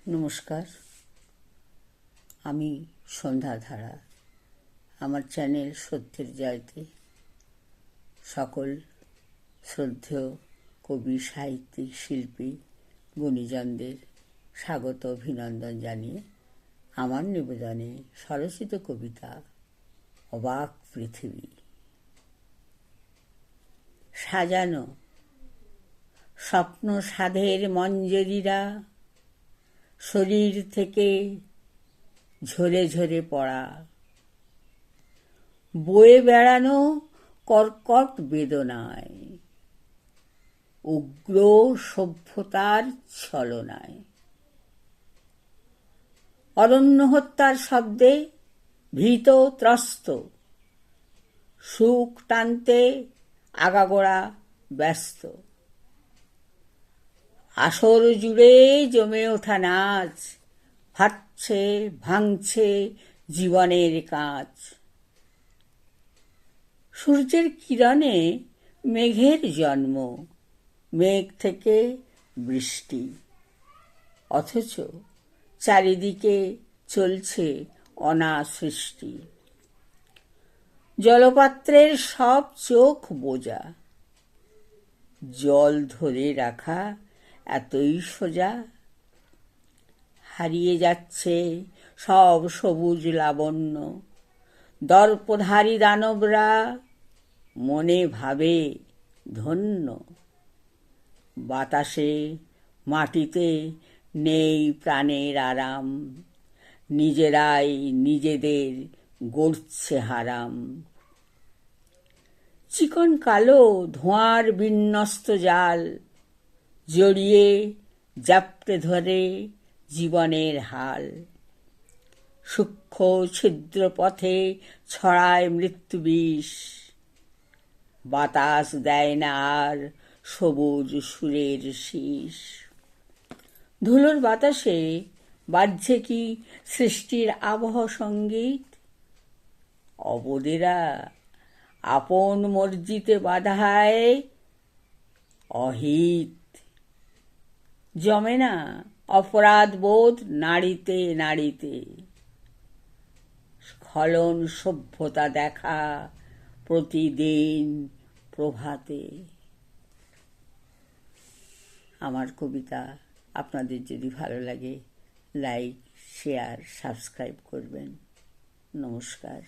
নমস্কার, আমি সন্ধ্যাধারা। আমার চ্যানেল সত্যের জয়তে সকল শ্রদ্ধেয় কবি, সাহিত্যিক, শিল্পী, গুণীজনদের স্বাগত অভিনন্দন জানিয়ে আমার নিবেদনে স্বরচিত কবিতা অবাক পৃথিবী। সাজানো স্বপ্ন সাধের মঞ্জরীরা শরীর থেকে ঝরে ঝরে পড়া, বয়ে বেড়ানো কর্কট বেদনায়, উগ্র সভ্যতার ছলনায়। অরণ্য হত্যার শব্দে ভীত ত্রস্ত, সুখ টানতে আগাগোড়া ব্যস্ত। আসর জুড়ে জমে ওঠা নাচ, ফাটছে ভাঙছে জীবনের কাঁচ। সূর্যের কিরণে মেঘের জন্ম, মেঘ থেকে বৃষ্টি, অথচ চারিদিকে চলছে অনাসৃষ্টি। জলপাত্রের সব চোখ বোঝা, জল ধরে রাখা এতই সোজা। হারিয়ে যাচ্ছে সব সবুজ লাবণ্য, দর্পধারী দানবরা মনে ভাবে ধন্য। বাতাসে মাটিতে নেই প্রাণের আরাম, নিজেরাই নিজেদের গড়ছে হারাম। চিকন কালো ধোঁয়ার বিন্যস্ত জাল জড়িয়ে জাপটে ধরে জীবনের হাল। সূক্ষ্ম ছিদ্র পথে ছড়ায় মৃত্যু বিষ, বাতাস দেয় না আর সবুজ সুরের শীষ। ধুলোর বাতাসে বাজছে কি সৃষ্টির আবহ সঙ্গীত? অবদেরা আপন মর্জিতে বাধায় অহিত। জমে না অপরাধ বোধ নাড়িতে নাড়িতে, স্খলন সভ্যতা দেখা প্রতিদিন প্রভাতে। আমার কবিতা আপনাদের যদি ভালো লাগে, লাইক, শেয়ার, সাবস্ক্রাইব করবেন। নমস্কার।